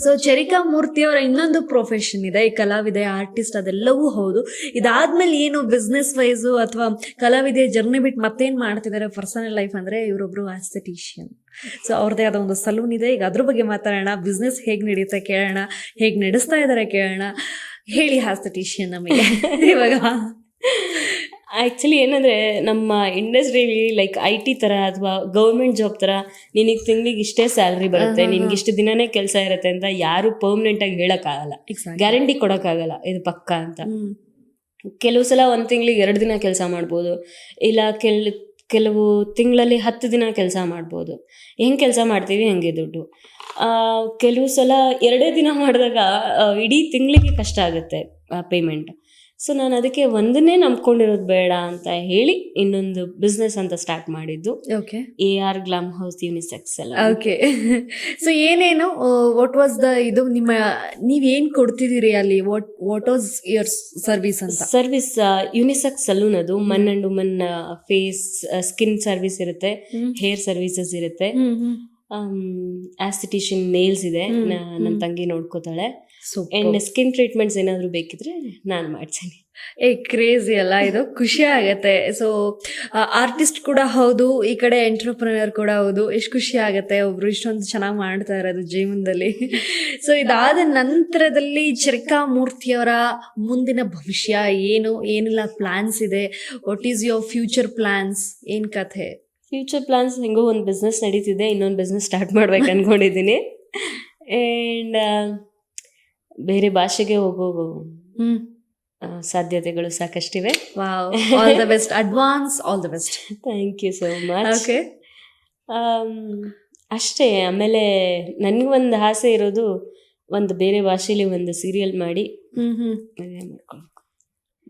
So ಚರಿಕಾ ಮೂರ್ತಿ ಅವರ ಇನ್ನೊಂದು profession ಇದೆ, ಈ ಕಲಾವಿದೆ, ಆರ್ಟಿಸ್ಟ್, ಅದೆಲ್ಲವೂ ಹೌದು. ಇದಾದ್ಮೇಲೆ ಏನು ಬಿಸ್ನೆಸ್ ವೈಸು ಅಥವಾ ಕಲಾವಿದೆ ಜರ್ನಿ ಬಿಟ್ಟು ಮತ್ತೇನ್ ಮಾಡ್ತಿದ್ದಾರೆ ಪರ್ಸನಲ್ ಲೈಫ್ ಅಂದ್ರೆ, ಇವರೊಬ್ರು ಆಸ್ಥೆಟಿಷಿಯನ್. ಸೊ ಅವ್ರದ್ದೇ ಆದ ಒಂದು ಸಲೂನ್ ಇದೆ. ಈಗ ಅದ್ರ ಬಗ್ಗೆ ಮಾತಾಡೋಣ, ಬಿಸ್ನೆಸ್ ಹೇಗ್ ನಡೀತಾ ಕೇಳೋಣ, ಹೇಗ್ ನಡೆಸ್ತಾ ಇದಾರೆ ಕೇಳೋಣ. ಹೇಳಿ ಆಸ್ಥೆಟಿಷಿಯನ್ ನಮಗೆ ಇವಾಗ. ಆ್ಯಕ್ಚುಲಿ ಏನಂದರೆ, ನಮ್ಮ ಇಂಡಸ್ಟ್ರಿಯಲ್ಲಿ ಲೈಕ್ IT ಥರ ಅಥವಾ ಗೌರ್ಮೆಂಟ್ ಜಾಬ್ ಥರ ನಿನಗೆ ತಿಂಗಳಿಗೆ ಇಷ್ಟೇ ಸ್ಯಾಲ್ರಿ ಬರುತ್ತೆ, ನಿನ್ಗೆ ಇಷ್ಟು ದಿನನೇ ಕೆಲಸ ಇರುತ್ತೆ ಅಂತ ಯಾರು ಪರ್ಮನೆಂಟಾಗಿ ಹೇಳೋಕ್ಕಾಗಲ್ಲ, ಗ್ಯಾರಂಟಿ ಕೊಡೋಕ್ಕಾಗಲ್ಲ ಇದು ಪಕ್ಕ ಅಂತ. ಕೆಲವು ಸಲ ಒಂದು ತಿಂಗಳಿಗೆ 2 ದಿನ ಕೆಲಸ ಮಾಡ್ಬೋದು, ಇಲ್ಲ ಕೆಲವು ತಿಂಗಳಲ್ಲಿ 10 ದಿನ ಕೆಲಸ ಮಾಡ್ಬೋದು. ಹೆಂಗೆ ಕೆಲಸ ಮಾಡ್ತೀವಿ ಹಂಗೆ ದುಡ್ಡು. ಕೆಲವು ಸಲ 2 ದಿನ ಮಾಡಿದಾಗ ಇಡೀ ತಿಂಗಳಿಗೆ ಕಷ್ಟ ಆಗುತ್ತೆ ಪೇಮೆಂಟ್. ಸೊ ನಾನು ಅದಕ್ಕೆ ಒಂದನ್ನೇ ನಂಬ್ಕೊಂಡಿರೋದು ಬೇಡ ಅಂತ ಹೇಳಿ ಇನ್ನೊಂದು ಬಿಸ್ನೆಸ್ ಅಂತ ಸ್ಟಾರ್ಟ್ ಮಾಡಿದ್ದು. Okay, AR glam house unisex ಎಲ್ಲ. ಓಕೆ. ಸೊ ಏನೇನು, ವಾಟ್ ವಾಸ್ ದ ಇದು ನಿಮ್ಮ, ನೀವೇನ್ ಕೊಡ್ತಿದ್ದೀರಿ ಅಲ್ಲಿ, ವಾಟ್ ವಾಸ್ ಯುವರ್ ಸರ್ವಿಸ್ ಅಂತ? ಸರ್ವಿಸ್ ಯುನಿಸೆಕ್ಸ್ ಸಲೂನ್, ಅದು man and woman face skin service ಇರುತ್ತೆ, ಹೇರ್ ಸರ್ವಿಸಸ್ ಇರುತ್ತೆ, ಆಸ್ಥೆಟಿಷಿಯನ್ ನೇಲ್ಸ್ ಇದೆ, ನನ್ನ ತಂಗಿ ನೋಡ್ಕೋತಾಳೆ. ಅಂಡ್ ಸ್ಕಿನ್ ಟ್ರೀಟ್ಮೆಂಟ್ಸ್ ಏನಾದರೂ ಬೇಕಿದ್ರೆ ನಾನು ಮಾಡ್ತೀನಿ. ಕ್ರೇಜಿ ಅಲ್ಲ ಇದು, ಖುಷಿ ಆಗತ್ತೆ. ಸೊ ಆರ್ಟಿಸ್ಟ್ ಕೂಡ ಹೌದು, ಈ ಕಡೆ ಎಂಟರ್ಪ್ರಿನರ್ ಕೂಡ ಹೌದು. ಎಷ್ಟು ಖುಷಿ ಆಗತ್ತೆ ಒಬ್ರು ಇಷ್ಟೊಂದು ಚೆನ್ನಾಗಿ ಮಾಡ್ತಾ ಇರೋದು ಜೀವನದಲ್ಲಿ. ಸೊ ಇದಾದ ನಂತರದಲ್ಲಿ ಚರಿಕಾ ಮೂರ್ತಿಯವರ ಮುಂದಿನ ಭವಿಷ್ಯ ಏನು, ಏನೆಲ್ಲ ಪ್ಲಾನ್ಸ್ ಇದೆ? What is your future plans? ಏನ್ ಕಥೆ? ಫ್ಯೂಚರ್ ಪ್ಲಾನ್ಸ್, ಹೆಂಗೋ ಒಂದು ಬಿಸ್ನೆಸ್ ನಡೀತಿದೆ, ಇನ್ನೊಂದು ಬಿಸ್ನೆಸ್ ಸ್ಟಾರ್ಟ್ ಮಾಡ್ಬೇಕು ಅನ್ಕೊಂಡಿದ್ದೀನಿ. ಆ್ಯಂಡ್ ಬೇರೆ ಭಾಷೆಗೆ ಹೋಗೋ ಸಾಧ್ಯತೆಗಳು ಸಾಕಷ್ಟಿವೆ. Wow, all the best, advance all the best. Thank you so much. Okay, ಅಷ್ಟೇ. ಆಮೇಲೆ ನನಗೊಂದು ಆಸೆ ಇರೋದು, ಒಂದು ಬೇರೆ ಭಾಷೆಯಲ್ಲಿ ಒಂದು ಸೀರಿಯಲ್ ಮಾಡಿ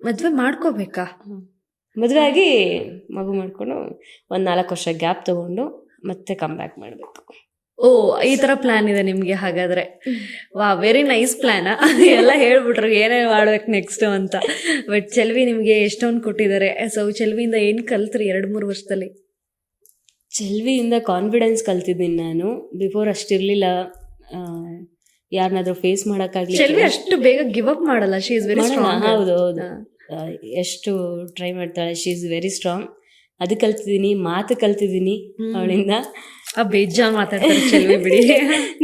ಮದುವೆ ಮಾಡ್ಕೋಬೇಕಾ? ಮದುವೆ ಆಗಿ ಮಗು ಮಾಡ್ಕೊಂಡು ಒಂದು 4 ವರ್ಷ ಗ್ಯಾಪ್ ತಗೊಂಡು ಮತ್ತೆ ಕಮ್ ಬ್ಯಾಕ್ ಮಾಡಬೇಕು. ಓ, ಈ ತರ ಪ್ಲಾನ್ ಇದೆ ನಿಮ್ಗೆ ಹಾಗಾದ್ರೆ. ವಾ, ವೆರಿ ನೈಸ್ ಪ್ಲಾನ್. ಎಲ್ಲ ಹೇಳ್ಬಿಟ್ರು ಏನೇನು ಮಾಡ್ಬೇಕು ನೆಕ್ಸ್ಟ್ ಅಂತ. ಬಟ್ ಚೆಲ್ವಿ ನಿಮ್ಗೆ ಎಷ್ಟೊಂದು ಕೊಟ್ಟಿದ್ದಾರೆ. ಸೊ ಚೆಲ್ವಿಯಿಂದ ಏನ್ ಕಲ್ತ್ರಿ 2-3 ವರ್ಷದಲ್ಲಿ? ಚೆಲ್ವಿಯಿಂದ ಕಾನ್ಫಿಡೆನ್ಸ್ ಕಲ್ತಿದ್ದೀನಿ ನಾನು. ಬಿಫೋರ್ ಅಷ್ಟಿರ್ಲಿಲ್ಲ, ಯಾರನ್ನಾದ್ರೂ ಫೇಸ್ ಮಾಡೋಕ್ಕಾಗಲಿ. ಚೆಲ್ವಿ ಅಷ್ಟು ಬೇಗ ಗಿವ್ ಅಪ್ ಮಾಡಲ್ಲ, ಶಿ ಇಸ್ ವೆರಿ ಸ್ಟ್ರಾಂಗ್. ಹೌದು ಹೌದು, ಎಷ್ಟು ಟ್ರೈ ಮಾಡ್ತಾಳೆ, ಶಿ ಇಸ್ ವೆರಿ ಸ್ಟ್ರಾಂಗ್. ಅದು ಕಲ್ತಿದ್ದೀನಿ, ಮಾತು ಕಲ್ತಿದ್ದೀನಿ ಅವಳಿಂದ. ಬೇಜಾ ಮಾತಾಡ್ತಾರೆ ಚೆಲ್ವಿ, ಬಿಡಿ.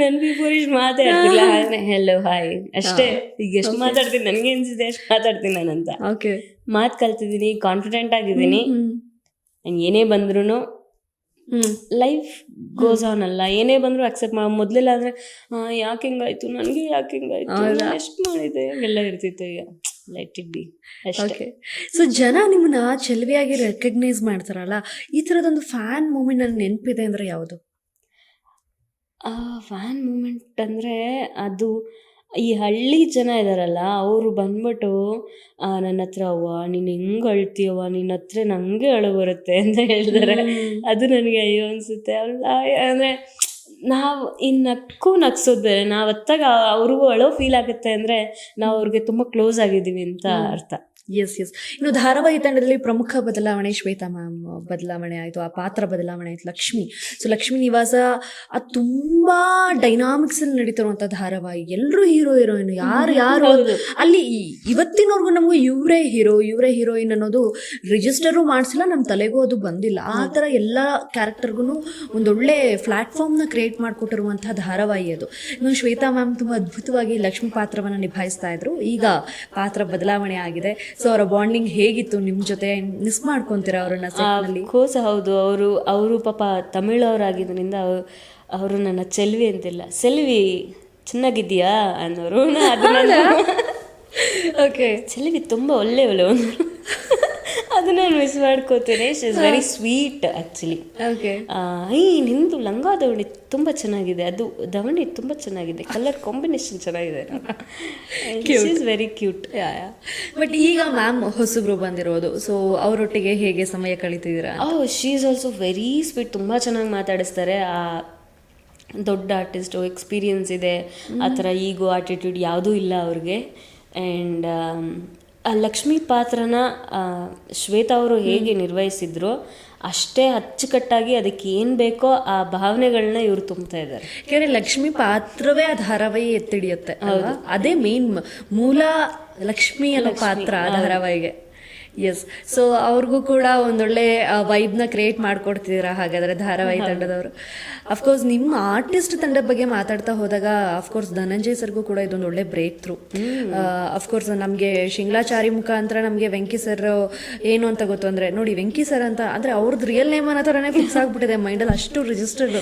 ನನ್ ಬಿಫೋರ್ ಇಷ್ಟು ಮಾತಾಡ್ತಿಲ್ಲ, ಹೆಲೋ ಹಾಯ್ ಅಷ್ಟೇ. ಈಗ ಎಷ್ಟು ಮಾತಾಡ್ತೀನಿ ನನಗೆ ಅನ್ಸಿದೆ ಅಷ್ಟು ಮಾತಾಡ್ತೀನಿ ನಾನಂತ. ಓಕೆ, ಮಾತು ಕಲ್ತಿದ್ದೀನಿ, ಕಾನ್ಫಿಡೆಂಟ್ ಆಗಿದ್ದೀನಿ. ಏನೇ ಬಂದ್ರು ಲೈಫ್ ಗೋಸ್ ಆನ್ ಅಲ್ಲ, ಏನೇ ಬಂದ್ರು ಅಕ್ಸೆಪ್ಟ್ ಮಾಡಿ. ಮೊದಲೆಲ್ಲ ಆದರೆ ಯಾಕೆ ಹಿಂಗಾಯ್ತು, ನನಗೆ ಯಾಕೆ ಹಿಂಗಾಯ್ತು, ಎಷ್ಟು ಮಾಡಿದೆ ಎಲ್ಲ ಇರ್ತಿತ್ತು. ಈಗ ಲೆಟ್ ಇಟ್ ಬಿ ಅಷ್ಟೇ. ಸೊ ಜನ ನಿಮ್ಮನ್ನ ಚೆಲ್ವಿಯಾಗಿ ರೆಕಗ್ನೈಸ್ ಮಾಡ್ತಾರಲ್ಲ, ಈ ಥರದೊಂದು ಫ್ಯಾನ್ ಮೂಮೆಂಟ್ ನನಗೆ ನೆನಪಿದೆ ಅಂದರೆ ಯಾವುದು? ಫ್ಯಾನ್ ಮೂಮೆಂಟ್ ಅಂದರೆ ಅದು ಈ ಹಳ್ಳಿ ಜನ ಇದ್ದಾರಲ್ಲ, ಅವರು ಬಂದ್ಬಿಟ್ಟು ನನ್ನ ಹತ್ರ ಅವ್ವ ನೀನು ಹೆಂಗೆ ಅಳ್ತೀಯವ್ವ, ನಿನ್ನ ಹತ್ರ ನನಗೆ ಅಳು ಬರುತ್ತೆ ಅಂತ ಹೇಳ್ತಾರೆ. ಅದು ನನಗೆ ಅಯ್ಯೋ ಅನಿಸುತ್ತೆ. ಅಂದರೆ ನಾವು ನಕ್ಕೂ ನಗ್ಸೋದು ಬೇರೆ, ನಾವು ಹೊತ್ತಾಗ ಅವ್ರಿಗೂ ಅಳೋ ಫೀಲ್ ಆಗುತ್ತೆ ಅಂದರೆ ನಾವು ಅವ್ರಿಗೆ ತುಂಬ ಕ್ಲೋಸ್ ಆಗಿದ್ದೀವಿ ಅಂತ ಅರ್ಥ. Yes yes. ಇನ್ನು ಧಾರಾವಾಹಿ ತಂಡದಲ್ಲಿ ಪ್ರಮುಖ ಬದಲಾವಣೆ, ಶ್ವೇತಾ ಮ್ಯಾಮ್ ಬದಲಾವಣೆ ಆಯಿತು, ಆ ಪಾತ್ರ ಬದಲಾವಣೆ ಆಯಿತು. ಲಕ್ಷ್ಮಿ, ಸೊ ಲಕ್ಷ್ಮಿ ನಿವಾಸ ಅದು ತುಂಬ ಡೈನಾಮಿಕ್ಸ್ ಅಲ್ಲಿ ನಡೀತಿರುವಂಥ ಧಾರಾವಾಹಿ. ಎಲ್ಲರೂ ಹೀರೋ ಹೀರೋಯಿನ್, ಯಾರು ಅಲ್ಲಿ ಇವತ್ತಿನವರೆಗೂ ನಮಗೂ ಇವರೇ ಹೀರೋಯಿನ್ ಅನ್ನೋದು ರಿಜಿಸ್ಟರು ಮಾಡಿಸಿಲ್ಲ, ನಮ್ಮ ತಲೆಗೂ ಅದು ಬಂದಿಲ್ಲ. ಆ ಥರ ಎಲ್ಲ ಕ್ಯಾರೆಕ್ಟರ್ಗೂ ಒಂದೊಳ್ಳೆ ಪ್ಲಾಟ್ಫಾರ್ಮ್ನ ಕ್ರಿಯೇಟ್ ಮಾಡಿಕೊಟ್ಟಿರುವಂಥ ಧಾರಾವಾಹಿ ಅದು. ಇನ್ನು ಶ್ವೇತಾ ಮ್ಯಾಮ್ ತುಂಬ ಅದ್ಭುತವಾಗಿ ಲಕ್ಷ್ಮಿ ಪಾತ್ರವನ್ನು ನಿಭಾಯಿಸ್ತಾ ಇದ್ರು. ಈಗ ಪಾತ್ರ ಬದಲಾವಣೆ ಆಗಿದೆ. ಸೊ ಅವರ ಬಾಂಡಿಂಗ್ ಹೇಗಿತ್ತು ನಿಮ್ಮ ಜೊತೆ? ಮಿಸ್ ಮಾಡ್ಕೊಂತೀರಾ ಅವರನ್ನ ಸೆಟ್ನಲ್ಲಿ? ಕೋರ್ಸ್ ಹೌದು, ಅವರು ಪಾಪ ತಮಿಳವರಾಗಿದ್ದರಿಂದ ಅವರು ನನ್ನ ಚೆಲ್ವಿ ಅಂತಿಲ್ಲ, ಸೆಲ್ವಿ ಚೆನ್ನಾಗಿದ್ದೀಯಾ ಅನ್ನೋರು. ಓಕೆ, ಚೆಲ್ವಿ ತುಂಬ ಒಳ್ಳೆಯವಳು ಅದನ್ನ ಮಿಸ್ ಮಾಡ್ಕೋತೇನೆ. She is very sweet actually. Okay, ನಿಂದು ಲಂಗ ದಾವಣಿ ತುಂಬ ಚೆನ್ನಾಗಿದೆ, ಅದು ದಾವಣಿ ತುಂಬ ಚೆನ್ನಾಗಿದೆ, ಕಲರ್ ಕಾಂಬಿನೇಷನ್ ಚೆನ್ನಾಗಿದೆ. She is very cute. But ಈಗ ಮ್ಯಾಮ್ ಹೊಸಬ್ರು ಬಂದಿರೋದು, ಸೊ ಅವರೊಟ್ಟಿಗೆ ಹೇಗೆ ಸಮಯ ಕಳೀತಿದ್ದೀರಾ? She is also very sweet, ತುಂಬ ಚೆನ್ನಾಗಿ ಮಾತಾಡಿಸ್ತಾರೆ. ದೊಡ್ಡ ಆರ್ಟಿಸ್ಟು, ಎಕ್ಸ್ಪೀರಿಯನ್ಸ್ ಇದೆ, ಆ ಥರ ಈಗೋ ಆಟಿಟ್ಯೂಡ್ ಯಾವುದೂ ಇಲ್ಲ ಅವ್ರಿಗೆ. ಆ್ಯಂಡ್ ಆ ಲಕ್ಷ್ಮಿ ಪಾತ್ರನ ಶ್ವೇತಾ ಅವರು ಹೇಗೆ ನಿರ್ವಹಿಸಿದ್ರು ಅಷ್ಟೇ ಅಚ್ಚುಕಟ್ಟಾಗಿ ಅದಕ್ಕೆ ಏನು ಬೇಕೋ ಆ ಭಾವನೆಗಳನ್ನ ಇವ್ರು ತುಂಬ್ತಾ ಇದ್ದಾರೆ. ಯಾಕಂದ್ರೆ ಲಕ್ಷ್ಮಿ ಪಾತ್ರವೇ ಆ ಧಾರಾವಾಹಿ ಎತ್ತಿಡಿಯುತ್ತೆ ಅಲ್ವಾ? ಅದೇ ಮೇನ್ ಮೂಲ ಲಕ್ಷ್ಮಿ ಅನ್ನೋ ಪಾತ್ರ ಆ ಧಾರಾವಾಹಿಗೆ. ಎಸ್, ಸೊ ಅವ್ರಿಗೂ ಕೂಡ ಒಂದೊಳ್ಳೆ ವೈಬ್ನ ಕ್ರಿಯೇಟ್ ಮಾಡ್ಕೊಡ್ತಿದ್ದೀರಾ ಹಾಗಾದ್ರೆ ಧಾರಾವಾಹಿ ತಂಡದವರು. ಅಫ್ಕೋರ್ಸ್ ನಿಮ್ಮ ಆರ್ಟಿಸ್ಟ್ ತಂಡದ ಬಗ್ಗೆ ಮಾತಾಡ್ತಾ ಹೋದಾಗ ಅಫ್ಕೋರ್ಸ್ ಧನಂಜಯ್ ಸರ್ಗೂ ಕೂಡ ಇದೊಂದು ಒಳ್ಳೆ ಬ್ರೇಕ್ ಥ್ರೂ. ಅಫ್ಕೋರ್ಸ್ ನಮಗೆ ಶಿಂಗ್ಲಾಚಾರಿ ಮುಖಾಂತರ ನಮಗೆ ವೆಂಕಿ ಸರ್ ಏನು ಅಂತ ಗೊತ್ತು ಅಂದ್ರೆ, ನೋಡಿ ವೆಂಕಿ ಸರ್ ಅಂತ ಅಂದ್ರೆ ಅವ್ರದ್ದು ರಿಯಲ್ ನೇಮ್ ಅನ್ನೋ ಥರನೇ ಫಿಕ್ಸ್ ಆಗ್ಬಿಟ್ಟಿದೆ ಮೈಂಡಲ್ಲಿ, ಅಷ್ಟು ರಿಜಿಸ್ಟರ್ಡ್.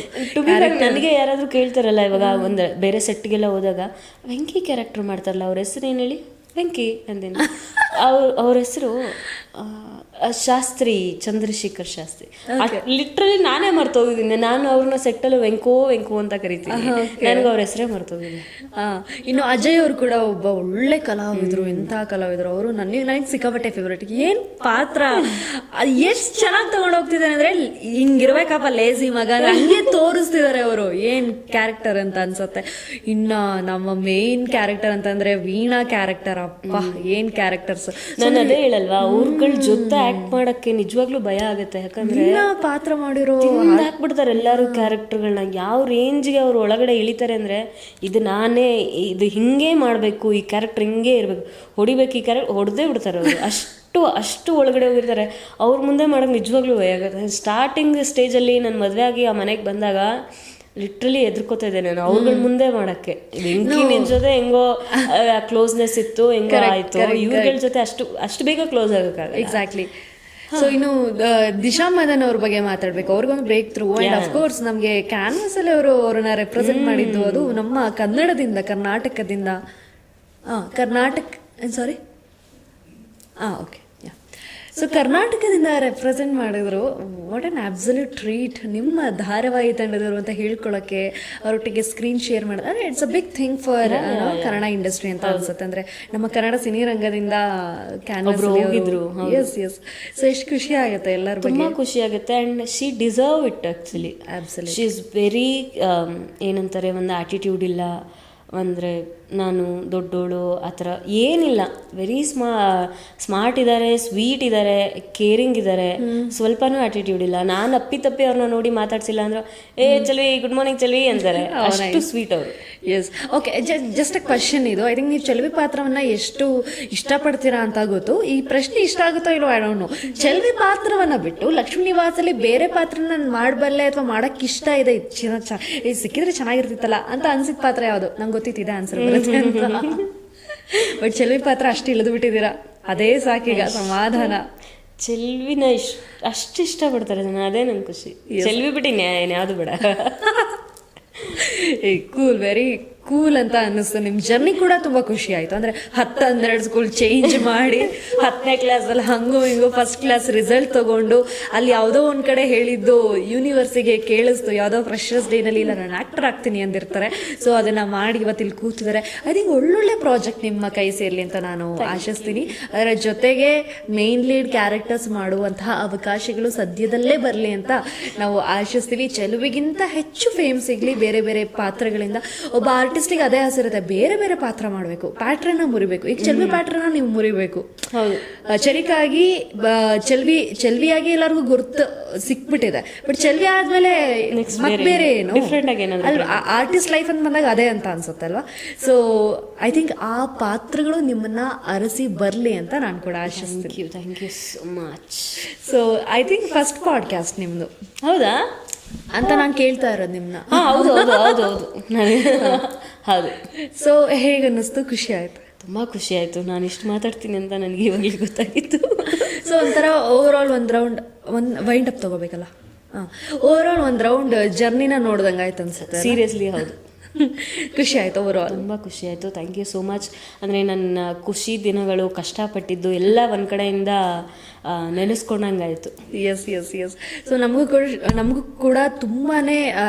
ನನಗೆ ಯಾರಾದರೂ ಕೇಳ್ತಾರಲ್ಲ ಇವಾಗ ಒಂದು ಬೇರೆ ಸೆಟ್ಗೆಲ್ಲ ಹೋದಾಗ ವೆಂಕಿ ಕ್ಯಾರೆಕ್ಟರ್ ಮಾಡ್ತಾರಲ್ಲ ಅವ್ರ ಹೆಸರು ಏನು ಹೇಳಿ, ವೆಂಕಿ ಅಂದೇನು, ಅವ್ರ ಹೆಸರು ಶಾಸ್ತ್ರಿ, ಚಂದ್ರಶೇಖರ್ ಶಾಸ್ತ್ರಿ. ಲಿಟ್ರಲಿ ನಾನೇ ಮರ್ತೋಗಿದ್ದೀನಿ. ನಾನು ಅವ್ರನ್ನ ಸೆಟ್ಟಲ್ಲಿ ವೆಂಕು ಅಂತ ಕರಿತೀನಿ, ನನಗೆ ಅವ್ರ ಹೆಸರೇ ಮರ್ತೋಗಿದ್ದೀನಿ. ಇನ್ನು ಅಜಯ್ ಅವರು ಕೂಡ ಒಬ್ಬ ಒಳ್ಳೆ ಕಲಾವಿದರು, ಎಂಥ ಕಲಾವಿದರು ಅವರು. ನನಗೆ ಸಿಕ್ಕಾಪಟ್ಟೆ ಫೇವ್ರೇಟ್. ಏನ್ ಪಾತ್ರ ಎಷ್ಟು ಚೆನ್ನಾಗಿ ತಗೊಂಡು ಹೋಗ್ತಿದ್ದಾನೆ ಅಂದ್ರೆ, ಹಿಂಗಿರ್ಬೇಕಪ್ಪ ಲೇಸಿ ಮಗ ಹಂಗೆ ತೋರಿಸ್ತಿದ್ದಾರೆ ಅವರು, ಏನ್ ಕ್ಯಾರೆಕ್ಟರ್ ಅಂತ ಅನ್ಸುತ್ತೆ. ಇನ್ನ ನಮ್ಮ ಮೇನ್ ಕ್ಯಾರೆಕ್ಟರ್ ಅಂತಂದ್ರೆ ವೀಣಾ ಕ್ಯಾರೆಕ್ಟರ್, ಅಪ್ಪ ಏನ್ ಕ್ಯಾರೆಕ್ಟರ್ಸ್. ನಾನು ಅದೇ ಹೇಳಲ್ವಾ, ಅವ್ರಗಳ ಜೊತೆ ಆಕ್ಟ್ ಮಾಡಕ್ಕೆ ನಿಜವಾಗ್ಲೂ ಭಯ ಆಗುತ್ತೆ. ಯಾಕಂದ್ರೆ ಪಾತ್ರ ಮಾಡಿರೋ ಹಾಕ್ಬಿಡ್ತಾರೆ ಎಲ್ಲಾರು ಕ್ಯಾರೆಕ್ಟರ್ಗಳನ್ನ. ಯಾವ ರೇಂಜ್ಗೆ ಅವ್ರು ಒಳಗಡೆ ಇಳಿತಾರೆ ಅಂದ್ರೆ, ಇದು ನಾನೇ, ಇದು ಹಿಂಗೆ ಮಾಡ್ಬೇಕು, ಈ ಕ್ಯಾರೆಕ್ಟರ್ ಹಿಂಗೆ ಇರ್ಬೇಕು, ಹೊಡಿಬೇಕು, ಈ ಕ್ಯಾರೆಕ್ಟರ್ ಹೊಡೆದೇ ಬಿಡ್ತಾರೆ ಅವರು. ಅಷ್ಟು ಒಳಗಡೆ ಹೋಗಿರ್ತಾರೆ. ಅವ್ರ ಮುಂದೆ ಮಾಡೋಕೆ ನಿಜವಾಗ್ಲೂ ಭಯ ಆಗುತ್ತೆ. ಸ್ಟಾರ್ಟಿಂಗ್ ಸ್ಟೇಜಲ್ಲಿ ನನ್ನ ಮದುವೆ ಆಗಿ ಆ ಮನೆಗೆ ಬಂದಾಗ ಲಿಟ್ರಲಿ ಎದುರ್ಕೋತಾ ಇದ್ದೆ ನಾನು ಅವ್ರಗಳ ಮುಂದೆ ಮಾಡಕ್ಕೆ. ವೆಂಕಿ ನಿನ್ ಜೊತೆ ಹೆಂಗೋ ಕ್ಲೋಸ್ನೆಸ್ ಇತ್ತು, ಹೆಂಗೋ ಆಯ್ತು, ಇವ್ರಗಳ ಜೊತೆ ಅಷ್ಟು ಬೇಗ ಕ್ಲೋಸ್ ಆಗಕ್ಕಾಗಲ್ಲ. ಎಕ್ಸಾಕ್ಟ್ಲಿ. ಸೊ ಇನ್ನು ದಿಶಾ ಮದನ್ ಅವ್ರ ಬಗ್ಗೆ ಮಾತಾಡ್ಬೇಕು. ಅವ್ರಿಗೊಂದು ಬ್ರೇಕ್ ಥ್ರೂ. ಅಂಡ್ ಅಫ್ಕೋರ್ಸ್ ನಮಗೆ ಕ್ಯಾನ್ವಸ್ ಅಲ್ಲಿ ಅವ್ರನ್ನ ರೆಪ್ರೆಸೆಂಟ್ ಮಾಡಿದ್ದು ಅದು ನಮ್ಮ ಕರ್ನಾಟಕದಿಂದ ಓಕೆ. ಸೊ ಕರ್ನಾಟಕದಿಂದ ರೆಪ್ರೆಸೆಂಟ್ ಮಾಡಿದ್ರು. ವಾಟ್ ಆನ್ ಅಬ್ಸಲ್ಯೂಟ್ ಟ್ರೀಟ್ ನಿಮ್ಮ ಧಾರಾವಾಹಿ ತಂಡದವರು ಅಂತ ಹೇಳ್ಕೊಳ್ಳೋಕ್ಕೆ, ಅವರೊಟ್ಟಿಗೆ ಸ್ಕ್ರೀನ್ ಶೇರ್ ಮಾಡೋದು ಅಂದರೆ it's a big thing for Kannada industry ಅಂತ ಅನ್ಸುತ್ತೆ. ಅಂದರೆ ನಮ್ಮ ಕನ್ನಡ ಸಿನಿರಂಗದಿಂದ ಕ್ಯಾನ್ವಸ್ ಹೋಗಿದ್ರು. ಎಸ್. ಸೊ ಎಷ್ಟು ಖುಷಿ ಆಗುತ್ತೆ, ಎಲ್ಲರ ಬಗ್ಗೆ ತುಂಬ ಖುಷಿ ಆಗುತ್ತೆ. And she deserve it actually. Absolute. She is very ಏನಂತಾರೆ, ಒಂದು ಆ್ಯಟಿಟ್ಯೂಡ್ ಇಲ್ಲ ಅಂದರೆ ನಾನು ದೊಡ್ಡೋಳು ಆ ಥರ ಏನಿಲ್ಲ. ವೆರಿ ಸ್ಮಾರ್ಟ್ ಇದ್ದಾರೆ, ಸ್ವೀಟ್ ಇದ್ದಾರೆ, ಕೇರಿಂಗ್ ಇದ್ದಾರೆ, ಸ್ವಲ್ಪನೂ ಆಟಿಟ್ಯೂಡ್ ಇಲ್ಲ. ನಾನು ಅಪ್ಪಿ ಅವ್ರನ್ನ ನೋಡಿ ಮಾತಾಡ್ಸಿಲ್ಲ ಅಂದ್ರೆ ಚಲ್ವಿ ಗುಡ್ ಮಾರ್ನಿಂಗ್ ಚಲ್ವಿ ಅಂತಾರೆ. ಅಷ್ಟು ಸ್ವೀಟ್ ಅವರು. Yes. Okay, just a question ಇದು. ಐ ಥಿಂಕ್ ನೀವು ಚಲ್ವಿ ಪಾತ್ರವನ್ನ ಎಷ್ಟು ಇಷ್ಟಪಡ್ತೀರಾ ಅಂತ ಗೊತ್ತು. ಈ ಪ್ರಶ್ನೆ ಇಷ್ಟ ಆಗುತ್ತೋ ಇಲ್ಲೋ ಐ ಡೋಂಟ್ ನೋ. ಚಲ್ವಿ ಪಾತ್ರವನ್ನ ಬಿಟ್ಟು ಲಕ್ಷ್ಮೀ ನಿವಾಸಲ್ಲಿ ಬೇರೆ ಪಾತ್ರನ ನಾನು ಮಾಡಬಲ್ಲೆ ಅಥವಾ ಮಾಡಕ್ಕೆ ಇಷ್ಟ ಇದೆ, ಇದು ಸಿಕ್ಕಿದ್ರೆ ಚೆನ್ನಾಗಿರ್ತಿತ್ತಲ್ಲ ಅಂತ ಅನ್ಸಿದ ಪಾತ್ರ ಯಾವುದು? ನಂಗೆ ಗೊತ್ತಿದೆ ಆನ್ಸರ್ ಬರುತ್ತೆ ಅಂತ. ಬಟ್ ಚಲ್ವಿ ಪಾತ್ರ ಅಷ್ಟು ಇಳಿದು ಬಿಟ್ಟಿದ್ದೀರಾ, ಅದೇ ಸಾಕೀಗ ಸಮಾಧಾನ. ಚೆಲ್ವಿನ ಅಷ್ಟು ಇಷ್ಟಪಡ್ತಾರೆ ಜನ, ಅದೇ ನಂಗೆ ಖುಷಿ. ಚೆಲ್ವಿ ಬಿಟ್ಟು ಯಾವುದು ಬೇಡ. ಕೂಲ್, ವೆರಿ ಕೂಲ್ ಅಂತ ಅನ್ನಿಸ್ತು. ನಿಮ್ಮ ಜರ್ನಿ ಕೂಡ ತುಂಬ ಖುಷಿ ಆಯಿತು. ಅಂದರೆ 10-12 ಸ್ಕೂಲ್ ಚೇಂಜ್ ಮಾಡಿ 10ನೇ ಕ್ಲಾಸಲ್ಲಿ ಹಂಗೋ ಹಿಂಗೋ ಫಸ್ಟ್ ಕ್ಲಾಸ್ ರಿಸಲ್ಟ್ ತೊಗೊಂಡು ಅಲ್ಲಿ ಯಾವುದೋ ಒಂದು ಕಡೆ ಹೇಳಿದ್ದು ಯೂನಿವರ್ಸಿಗೆ ಕೇಳಿಸ್ತು, ಯಾವುದೋ ಫ್ರೆಷರ್ಸ್ ಡೇನಲ್ಲಿ ಇಲ್ಲ ನಾನು ಆ್ಯಕ್ಟರ್ ಆಗ್ತೀನಿ ಅಂದಿರ್ತಾರೆ. ಸೊ ಅದನ್ನು ಮಾಡಿ ಇವತ್ತಿಲ್ಲಿ ಕೂತಿದ್ದಾರೆ. ಐ ಥಿಂಕ್ ಒಳ್ಳೊಳ್ಳೆ ಪ್ರಾಜೆಕ್ಟ್ ನಿಮ್ಮ ಕೈ ಸೇರಲಿ ಅಂತ ನಾನು ಆಶಿಸ್ತೀನಿ. ಅದರ ಜೊತೆಗೆ ಮೇನ್ ಲೀಡ್ ಕ್ಯಾರೆಕ್ಟರ್ಸ್ ಮಾಡುವಂತಹ ಅವಕಾಶಗಳು ಸದ್ಯದಲ್ಲೇ ಬರಲಿ ಅಂತ ನಾವು ಆಶಿಸ್ತೀವಿ. ಚೆಲುವಿಗಿಂತ ಹೆಚ್ಚು ಫೇಮ್ ಸಿಗಲಿ ಬೇರೆ ಬೇರೆ ಪಾತ್ರಗಳಿಂದ. ಒಬ್ಬ ಆರ್ಟಿಸ್ಟಿಗೆ ಅದೇ ಆಸೆ ಬೇರೆ ಬೇರೆ ಪಾತ್ರ ಮಾಡಬೇಕು, ಪ್ಯಾಟ್ರನ್ನ ಮುರಿಬೇಕು. ಈಗ ಚೆಲ್ವಿ ಪ್ಯಾಟ್ರನ್ನ ನೀವು ಮುರಿಬೇಕು. ಹೌದು, ಚರಿಕಾಗಿ ಚೆಲ್ವಿಯಾಗಿ ಎಲ್ಲರಿಗೂ ಗುರ್ತು ಸಿಕ್ಬಿಟ್ಟಿದೆ. ಬಟ್ ಚೆಲ್ವಿ ಆದ್ಮೇಲೆ ಬೇರೆ ಏನು ಆರ್ಟಿಸ್ಟ್ ಲೈಫ್ ಅಂತ ಬಂದಾಗ ಅದೇ ಅಂತ ಅನ್ಸುತ್ತೆ ಅಲ್ವಾ? ಸೊ ಐ ಥಿಂಕ್ ಆ ಪಾತ್ರಗಳು ನಿಮ್ಮನ್ನ ಅರಸಿ ಬರ್ಲಿ ಅಂತ ನಾನು ಕೂಡ ಆಶಿಸ್ತೀನಿ. Thank you so much. So I think first podcast ನಿಮ್ದು ಹೌದಾ ಅಂತ ನಾನು ಕೇಳ್ತಾ ಇರೋದು ನಿಮ್ಮನ್ನ. ಹೌದು ಹೌದು. ಸೊ ಹೇಗೆ ಅನ್ನಿಸ್ತು? ಖುಷಿ ಆಯ್ತು? ತುಂಬ ಖುಷಿ ಆಯಿತು. ನಾನು ಇಷ್ಟು ಮಾತಾಡ್ತೀನಿ ಅಂತ ನನಗೆ ಇವಾಗಲೇ ಗೊತ್ತಾಗಿತ್ತು. ಸೊ ಒಂಥರ ಓವರ್ ಆಲ್ ಒಂದು ರೌಂಡ್ ವೈಂಡ್ ಅಪ್ ತೊಗೋಬೇಕಲ್ಲ, ಓವರ್ ಆಲ್ ಒಂದು ರೌಂಡ್ ಜರ್ನಿನ ನೋಡ್ದಂಗೆ ಆಯ್ತು ಅನ್ಸುತ್ತೆ. ಸೀರಿಯಸ್ಲಿ ಹೌದು. ಖುಷಿ ಆಯಿತು, ಓವರ್ ಆಲ್ ತುಂಬ ಖುಷಿ ಆಯಿತು. Thank you so much. ಅಂದರೆ ನನ್ನ ಖುಷಿ ದಿನಗಳು, ಕಷ್ಟಪಟ್ಟಿದ್ದು ಎಲ್ಲ ಒಂದು ಕಡೆಯಿಂದ ನೆನೆಸ್ಕೊಂಡಂಗಾಯಿತು. Yes yes yes. ಸೊ ನಮಗೂ ಕೂಡ ತುಂಬಾ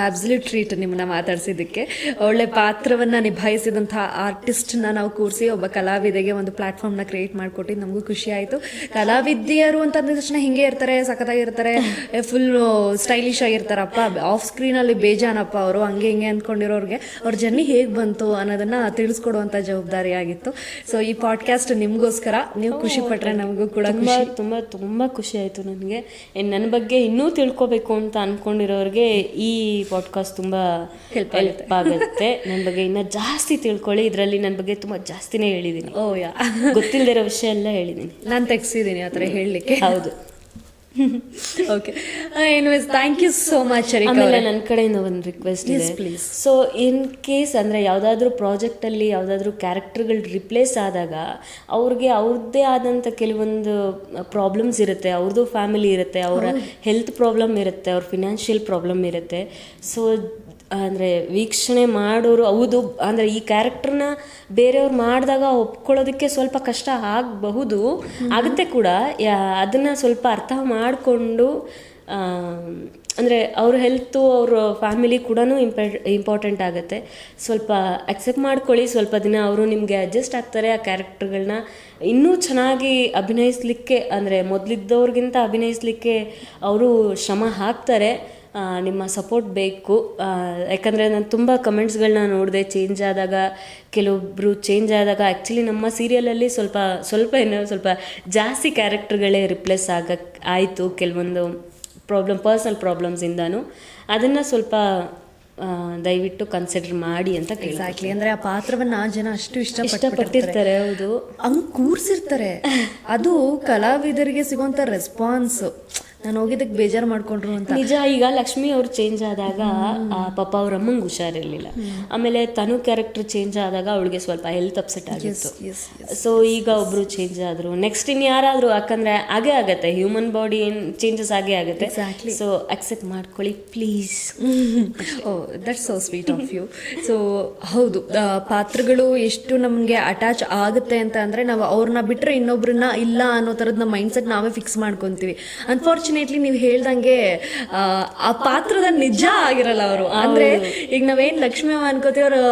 ಅಬ್ಸಲ್ಯೂಟ್ ಟ್ರೀಟ್ ನಿಮ್ಮನ್ನ ಮಾತಾಡ್ಸಿದ್ದಕ್ಕೆ. ಒಳ್ಳೆ ಪಾತ್ರವನ್ನು ನಿಭಾಯಿಸಿದಂಥ ಆರ್ಟಿಸ್ಟ್ನ ನಾವು ಕೂರಿಸಿ ಒಬ್ಬ ಕಲಾವಿದೆಗೆ ಒಂದು ಪ್ಲಾಟ್ಫಾರ್ಮ್ನ ಕ್ರಿಯೇಟ್ ಮಾಡಿಕೊಟ್ಟಿದ್ದು ನಮಗೂ ಖುಷಿ ಆಯಿತು. ಕಲಾವಿದ್ಯರು ಅಂತ ಅಂದ ತಕ್ಷಣ ಹಿಂಗೆ ಇರ್ತಾರೆ, ಸಖತ್ತಾಗಿರ್ತಾರೆ, ಫುಲ್ ಸ್ಟೈಲಿಶ್ ಆಗಿರ್ತಾರಪ್ಪ, ಆಫ್ ಸ್ಕ್ರೀನಲ್ಲಿ ಬೇಜಾನಪ್ಪ ಅವರು, ಹಂಗೆ ಹಿಂಗೆ ಅಂದ್ಕೊಂಡಿರೋರಿಗೆ ಅವ್ರ ಜರ್ನಿ ಹೇಗೆ ಬಂತು ಅನ್ನೋದನ್ನ ತಿಳಿಸ್ಕೊಡುವಂಥ ಜವಾಬ್ದಾರಿ ಆಗಿತ್ತು. ಸೊ ಈ ಪಾಡ್ಕಾಸ್ಟ್ ನಿಮಗೋಸ್ಕರ, ನೀವು ಖುಷಿ ಪಟ್ರೆ ನಮಗೂ ಕೂಡ ಖುಷಿ. ತುಂಬ ಖುಷಿ ಆಯಿತು ನನಗೆ. ನನ್ನ ಬಗ್ಗೆ ಇನ್ನೂ ತಿಳ್ಕೊಬೇಕು ಅಂತ ಅಂದ್ಕೊಂಡಿರೋರಿಗೆ ಈ ಪಾಡ್ಕಾಸ್ಟ್ ತುಂಬ ಹೆಲ್ಪ್ ಆಗುತ್ತೆ. ನನ್ನ ಬಗ್ಗೆ ಇನ್ನೂ ಜಾಸ್ತಿ ತಿಳ್ಕೊಳ್ಳಿ. ಇದರಲ್ಲಿ ನನ್ನ ಬಗ್ಗೆ ತುಂಬ ಜಾಸ್ತಿನೇ ಹೇಳಿದ್ದೀನಿ. ಓ ಯಾ, ಗೊತ್ತಿಲ್ಲದಿರೋ ವಿಷಯ ಎಲ್ಲ ಹೇಳಿದ್ದೀನಿ. ನಾನು ತೆಗ್ಸಿದ್ದೀನಿ ಆ ಥರ ಹೇಳಲಿಕ್ಕೆ. ಹೌದು. Okay, anyways thank you so much. ಆಮೇಲೆ ನನ್ನ ಕಡೆಯಿಂದ ಒಂದು ರಿಕ್ವೆಸ್ಟ್ ಇದೆ. ಪ್ಲೀಸ್. ಸೊ ಇನ್ ಕೇಸ್ ಅಂದರೆ ಯಾವುದಾದ್ರೂ ಪ್ರಾಜೆಕ್ಟಲ್ಲಿ ಯಾವುದಾದ್ರೂ ಕ್ಯಾರೆಕ್ಟರ್ಗಳು ರಿಪ್ಲೇಸ್ ಆದಾಗ ಅವ್ರಿಗೆ ಅವ್ರದ್ದೇ ಆದಂಥ ಕೆಲವೊಂದು ಪ್ರಾಬ್ಲಮ್ಸ್ ಇರುತ್ತೆ, ಅವ್ರದ್ದು ಫ್ಯಾಮಿಲಿ ಇರುತ್ತೆ, ಅವರ ಹೆಲ್ತ್ ಪ್ರಾಬ್ಲಮ್ ಇರುತ್ತೆ, ಅವ್ರ ಫಿನಾನ್ಷಿಯಲ್ ಪ್ರಾಬ್ಲಮ್ ಇರುತ್ತೆ. ಸೊ ಅಂದರೆ ವೀಕ್ಷಣೆ ಮಾಡೋರು ಹೌದು, ಅಂದರೆ ಈ ಕ್ಯಾರೆಕ್ಟರ್ನ ಬೇರೆಯವ್ರು ಮಾಡಿದಾಗ ಒಪ್ಕೊಳ್ಳೋದಕ್ಕೆ ಸ್ವಲ್ಪ ಕಷ್ಟ ಆಗಬಹುದು, ಆಗುತ್ತೆ ಕೂಡ. ಅದನ್ನು ಸ್ವಲ್ಪ ಅರ್ಥ ಮಾಡಿಕೊಂಡು, ಅಂದರೆ ಅವ್ರ ಹೆಲ್ತು ಅವ್ರ ಫ್ಯಾಮಿಲಿ ಕೂಡ ಇಂಪಾರ್ಟೆಂಟ್ ಆಗುತ್ತೆ. ಸ್ವಲ್ಪ ಅಕ್ಸೆಪ್ಟ್ ಮಾಡ್ಕೊಳ್ಳಿ. ಸ್ವಲ್ಪ ದಿನ ಅವರು ನಿಮಗೆ ಅಡ್ಜಸ್ಟ್ ಆಗ್ತಾರೆ. ಆ ಕ್ಯಾರೆಕ್ಟರ್ಗಳನ್ನ ಇನ್ನೂ ಚೆನ್ನಾಗಿ ಅಭಿನಯಿಸ್ಲಿಕ್ಕೆ, ಅಂದರೆ ಮೊದಲಿದ್ದವ್ರಿಗಿಂತ ಅಭಿನಯಿಸ್ಲಿಕ್ಕೆ ಅವರು ಶ್ರಮ ಹಾಕ್ತಾರೆ. ನಿಮ್ಮ ಸಪೋರ್ಟ್ ಬೇಕು. ಯಾಕಂದರೆ ನಾನು ತುಂಬ ಕಮೆಂಟ್ಸ್ಗಳನ್ನ ನೋಡಿದೆ, ಚೇಂಜ್ ಆದಾಗ, ಕೆಲವೊಬ್ಬರು ಚೇಂಜ್ ಆದಾಗ. ಆ್ಯಕ್ಚುಲಿ ನಮ್ಮ ಸೀರಿಯಲಲ್ಲಿ ಸ್ವಲ್ಪ ಜಾಸ್ತಿ ಕ್ಯಾರೆಕ್ಟರ್ಗಳೇ ರಿಪ್ಲೇಸ್ ಆಯಿತು, ಕೆಲವೊಂದು ಪರ್ಸನಲ್ ಪ್ರಾಬ್ಲಮ್ಸಿಂದನೂ. ಅದನ್ನು ಸ್ವಲ್ಪ ದಯವಿಟ್ಟು ಕನ್ಸಿಡರ್ ಮಾಡಿ ಅಂತ. ಎಕ್ಸಾಕ್ಟ್ಲಿ, ಅಂದರೆ ಆ ಪಾತ್ರವನ್ನು ಜನ ಅಷ್ಟು ಇಷ್ಟಪಟ್ಟಿರ್ತಾರೆ. ಹೌದು, ಹಂಗೆ ಕೂರಿಸಿರ್ತಾರೆ. ಅದು ಕಲಾವಿದರಿಗೆ ಸಿಗೋಂಥ ರೆಸ್ಪಾನ್ಸ್, ನಾನು ಹೋಗಿದ್ದಕ್ಕೆ ಬೇಜಾರು ಮಾಡ್ಕೊಂಡ್ರು ಅಂತ. ನಿಜ. ಈಗ ಲಕ್ಷ್ಮಿ ಅವ್ರು ಚೇಂಜ್ ಆದಾಗ ಪಾಪ ಅವ್ರ ಅಮ್ಮಂಗೆ ಹುಷಾರಿರಲಿಲ್ಲ. ಆಮೇಲೆ ತನು ಕ್ಯಾರೆಕ್ಟರ್ ಚೇಂಜ್ ಆದಾಗ ಅವಳಿಗೆ ಸ್ವಲ್ಪ ಹೆಲ್ತ್ ಅಪ್ಸೆಟ್ ಆಗಿತ್ತು. ಸೊ ಈಗ ಒಬ್ರು ಚೇಂಜ್ ಆದರು, ನೆಕ್ಸ್ಟ್ ಇನ್ನು ಯಾರಾದರೂ, ಯಾಕಂದರೆ ಹಾಗೇ ಆಗುತ್ತೆ, ಹ್ಯೂಮನ್ ಬಾಡಿ ಚೇಂಜಸ್ ಆಗೇ ಆಗುತ್ತೆ. ಸೊ ಅಕ್ಸೆಪ್ಟ್ ಮಾಡ್ಕೊಳ್ಳಿ please. Oh, that's so sweet of you. So ಹೌದು, ಪಾತ್ರಗಳು ಎಷ್ಟು ನಮಗೆ ಅಟ್ಯಾಚ್ ಆಗುತ್ತೆ ಅಂತ ಅಂದರೆ ನಾವು ಅವ್ರನ್ನ ಬಿಟ್ಟರೆ ಇನ್ನೊಬ್ರನ್ನ ಇಲ್ಲ ಅನ್ನೋ ಥರದ್ದು ನಮ್ಮ ಮೈಂಡ್ಸೆಟ್ ನಾವೇ ಫಿಕ್ಸ್ ಮಾಡ್ಕೊತೀವಿ. ಅನ್ಫಾರ್ಚುನೇಟ್ಲಿ ನೀವು ಹೇಳ್ದಂಗೆ ಆ ಪಾತ್ರದ ನಿಜ ಆಗಿರಲ್ಲ ಅವರು. ಅಂದರೆ ಈಗ ನಾವೇನು ಲಕ್ಷ್ಮಿ ಅಮ್ಮ ಅನ್ಕೋತೀವಿ, ಅವರು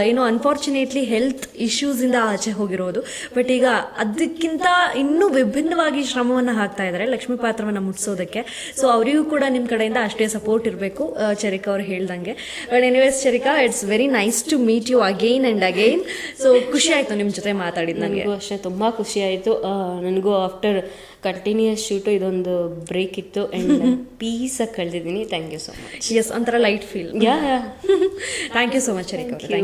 ಏನೋ ಅನ್ಫಾರ್ಚುನೇಟ್ಲಿ ಹೆಲ್ತ್ ಇಶ್ಯೂಸಿಂದ ಆಚೆ ಹೋಗಿರೋದು. ಬಟ್ ಈಗ ಅದಕ್ಕಿಂತ ಇನ್ನೂ ವಿಭಿನ್ನವಾಗಿ ಶ್ರಮವನ್ನು ಹಾಕ್ತಾ ಇದ್ದಾರೆ ಲಕ್ಷ್ಮೀ ಪಾತ್ರವನ್ನು ಮುಟ್ಸೋದಕ್ಕೆ. ಸೊ ಅವರಿಗೂ ಕೂಡ ನಿಮ್ಮ ಕಡೆಯಿಂದ ಅಷ್ಟೇ ಸಪೋರ್ಟ್ ಇರಬೇಕು, ಚರಿಕಾ ಅವ್ರು ಹೇಳ್ದಂಗೆ. But anyways Charika, it's very nice to meet you again and again. So ಖುಷಿ ಆಯಿತು ನಿಮ್ಮ ಜೊತೆ ಮಾತಾಡಿದ್ದು. ನನಗೆ ಅಷ್ಟೇ ತುಂಬ ಖುಷಿ ಆಯಿತು. ನನಗೂ ಆಫ್ಟರ್ ಕಂಟಿನ್ಯೂಯಸ್ ಶೂಟು ಇದೊಂದು ಬ್ರೇಕ್ ಇತ್ತು ಆ್ಯಂಡ್ ಪೀಸಾಗಿ ಕಳೆದಿದ್ದೀನಿ. Thank you so much. Yes, ಒಂಥರ light feel. Yeah, thank you so much ಚರಿಕಾ.